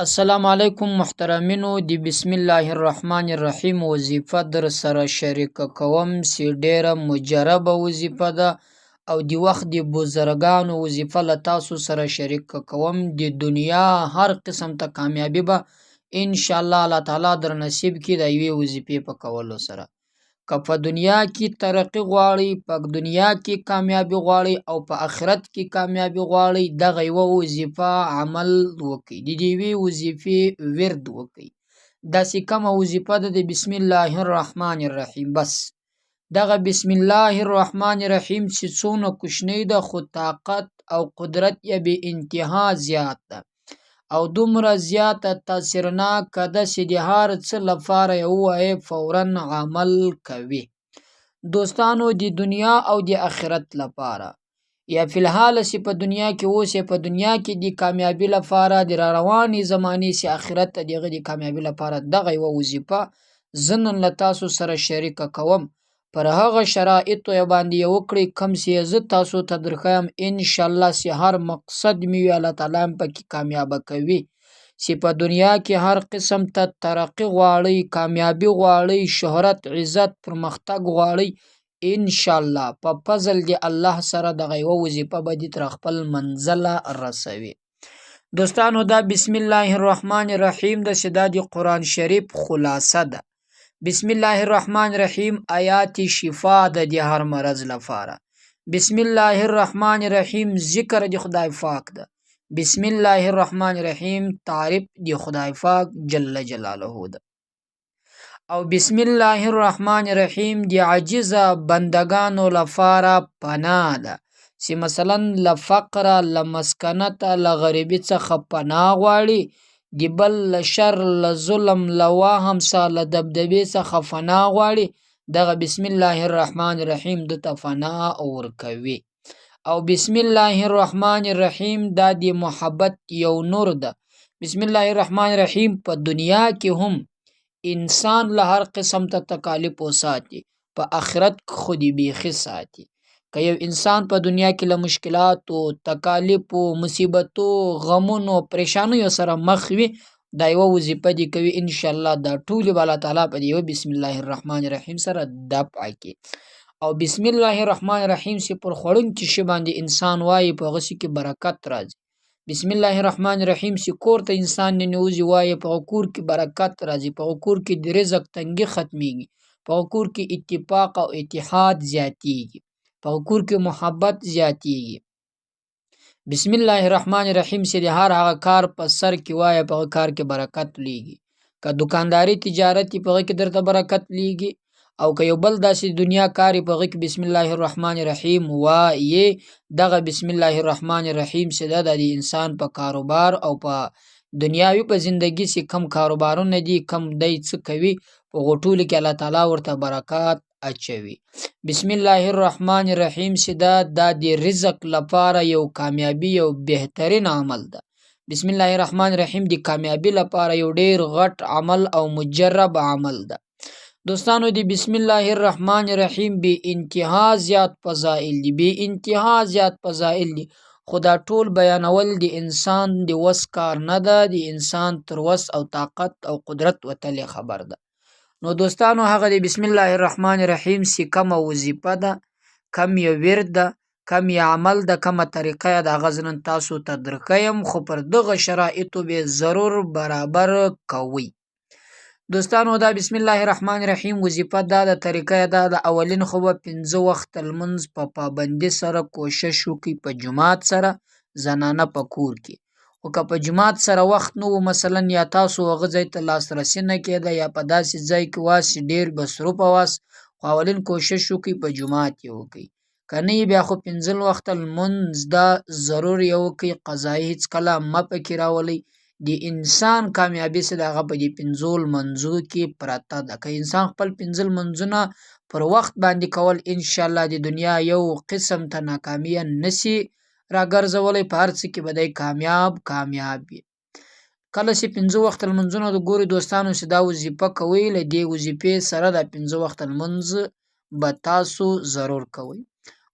السلام علیکم محترمینو دی بسم الله الرحمن الرحیم وظیفه در سره شریک کوم سی ډیره مجربه وظیفه ده او دی وخت دی بزرگانو وظیفه له تاسو سره شریک کوم دی دنیا هر قسم ته کامیابی به ان شاء الله الله تعالی در نصیب کی د یوې وظیفې په کولو سره که په دنیا کې ترقی غواړي په دنیا کې کامیابی غواړي او په آخرت کې کامیابی غواړي دغه یوه وظیفه عمل وکړي د دې یوې وظیفې ورد وکړي داسې کومه وظیفه ده د بسم الله الرحمن الرحیم بس دغه بسم الله الرحمن الرحیم چې څونه کوچنی ده خو طاقت او قدرت یې بې انتها زیات ده او دومره زیاته تاثیرناکه ده چې د هر څه لپاره یې ووایې فورا عمل کوي دوستانو د دنیا او د آخرت لپاره یا فی الحال چې په دنیا کې اوسې په دنیا کې د کامیابی لپاره د را روانې زمانې چې آخرت ته دغه د کامیابی لپاره دغه یوه وظیفه زه نن له تاسو سره شریکه کوم پر هغه شرایطو یې باندې یې وکړئ کوم چې زه تاسو ته درښیم انشاءالله چې هر مقصد مې وي الله تعالی هم پکې کامیابه کوي چې په دنیا کې هر قسم ته ترقی غواړئ کامیابی غواړئ شهرت عزت پرمختګ غواړئ انشاءالله په فضل دی الله سره دغه یوه وظیفه به دې تر خپل منزله رسوي دوستانو دا بسم الله الرحمن الرحیم ده چې دا د قرآن شریف خلاصه ده بسم الله الرحمن الرحیم آیات شفا ده د هر مرض لپاره بسم الله الرحمن الرحیم ذکر د خدای پاک ده بسم الله الرحمن الرحیم تعریف د خدای پاک جل جلاله ده او بسم الله الرحمن الرحیم د عاجزه بندگانو لپاره پناه ده چې مثلا لفقر لمسکنت لغریبی څخه پناه غواړي د بل لشر لظلم لواهم سه لدبدبې څخه پناه غواړي دغه بسم الله الرحمن الرحیم د ته پناه ورکوي او بسم الله الرحمن الرحیم دا د محبت یو نور ده بسم الله الرحمن الرحیم په دنیا کې هم انسان له هر قسم ته تکالیف وساتي په آخرت خودی بیخي ساتي که یو انسان په دنیا کې له مشکلاتو تکالیفو مصیبتو غمونو پریشانیو سره مخ وي دا یوه وظیفه دې کوي انشاءالله دا ټولې به الله تعالی په یوه بسم الله الرحمن الرحیم سره دفع کړي او بسم الله الرحمن الرحیم چې پر خوړونکي شي باندې انسان وایي په هغه کې برکت راځي بسم الله الرحمن الرحیم چې کور ته انسان ننوځي وایي په کور کې برکت راځي په کور کې د رزق تنګي ختمیږي په کور کې اتفاق او اتحاد زیاتیږي په کور کې محبت زیاتیږي بسم الله الرحمن الرحیم چې د هر هغه کار په سر کې وایي په کار کې برکت لیږي که دکانداری تجارت په هغه کې درته برکت لیږي او که یو بل داسې دنیا کاری په هغه کې بسم الله الرحمن الرحیم وایي دغه بسم الله الرحمن الرحیم چې د انسان په کاروبار او په دنیاوي په زندگی چې کم کاروبارونه دي کم دی څه کوي په غټولو کې الله تعالی ورته برکات اچوي بسم الله الرحمن الرحیم چې دا د رزق لپاره یو کامیابی یو بهترین عمل ده بسم الله الرحمن الرحیم د کامیابی لپاره یو ډیر غټ عمل او مجرب عمل ده دوستانو دی بسم الله الرحمن الرحیم بی انتها زیات فضائل دی بی انتها زیات فضائل دی خدا ټول بیانول دی انسان دی وس کار نه ده دی انسان تر وس او طاقت او قدرت وتلی خبر ده نو دوستانو هغه دی بسم الله الرحمن الرحیم سی کومه وظیفه ده کم یو ورد ده کم یې عمل ده کومه طریقه یې د هغه زه نن تاسو ته درښیم خو پر دغه شرایطو به ضرور برابر کوئ دوستانو دا بسم الله الرحمن الرحیم وظیفه دا د طریقه دا د اولین خو به 5 وخت لمونځ په پابندي سره کوشش وکړي په جماعت سره زنانه په کور کې خو که په جماعت سره وخت نو مثلا یا تاسو هغه ځای ته لاسرسی نه کېده یا په داسې ځای کې واسې ډیر مصروفه واست خو اولین کوشش وکړي په جماعت یې وکړي که نه بیا خو 5 وخت لمونځ دا ضرور یې وکړي قضایي هېڅکله مه پکې راولئ د انسان کامیابی سره د هغه په دې 5 لمونځو کې پرته ده که انسان خپل 5 لمونځونه پر وخت باندې کول انشاءالله د دنیا یو قسم ته ناکامي نشي راګرځولی په هر څه کې به دی کامیاب وي کله چې 5 وخت لمونځونه د ګوري دوستانو چې دا وظیفه کوئ له دې وظیفې سره دا 5 وخت لمونځ به تاسو ضرور کوئ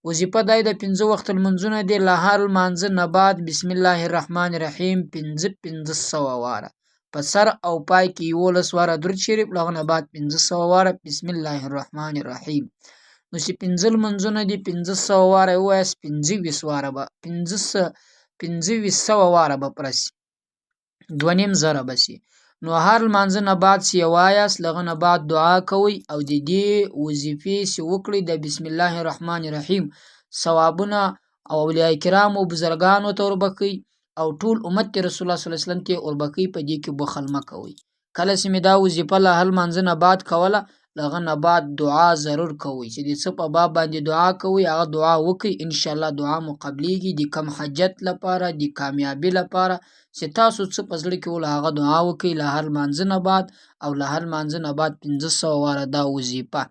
وظیفه دا د 5 وخت لمونځونه دي له هر لمانځه نه بعد بسم الله الرحمن الرحیم 1500 واره په سر او پای کې 11 واره درود شریف، لغه نه بعد 1500 واره بسم الله الرحمن الرحیم. نو چې 15 لمونځونه دي 1500 واره وایس 25 واره به 2500 واره به پرسي 2.5 زره بسي. نو هر لمانځه نه بعد سی وایاس، لغه نه بعد دعا کوي او د دې وظیفې سی وکړي د بسم الله الرحمن الرحیم ثوابونه او اولیاء کرام او بزرګانو ته وربکي او ټول امت رسول الله صلی الله علیه وسلم ته وربکي. په دې کې بخل مکوي. کله چې می دا وظیفه له هر لمانځه نه بعد کوله، لغه نه بعد دعا ضرور کوي چې د څه په باب باندې دعا کوي هغه دعا وکي، ان شاء الله دعا مقبليږي د کم حاجت لپاره د کامیابی لپاره چې تاسو څه پزړه کې ول هغه دعا وکي له هر لمانځه نه بعد او له هر لمانځه نه بعد 1500 واره دا وظیفه.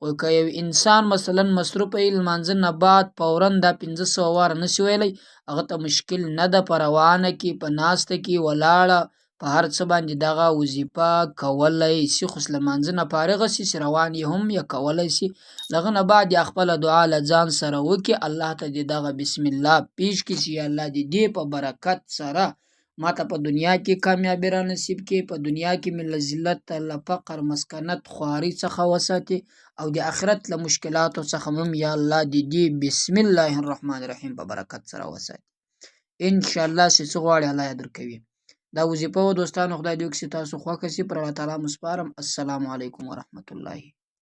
او که یو انسان مثلا مصروف ای لمانځه نه بعد فورا دا 1500 واره نسی ویلی، هغه ته مشکل نه ده، په روانه کې په ناسته کې ولاړه په هر څه باندې دغه وظیفه کولای شي. خو لمانځه نه فارغ شي روان هم یا کولای شي. لغه نه بعد یا خپل دعا له ځان سره وکي، الله ته دغه بسم الله پیش کړي چې الله دې په برکت سره ماته په دنیا کې کامیابی را نصیب کې، په دنیا کې مل ذلت له فقر مسکنت خواري څخه وساتي او د آخرت له مشکلاتو څخه هم یا الله دې بسم الله الرحمن الرحیم په برکت سره وساتي. ان شاء الله چې غواړي الله یې درکوي. دا وظیفه و دوستانو، خدای دې وکړي تاسو خوښ شي. پر الله تعالی مسپارم. السلام علیکم ورحمت الله.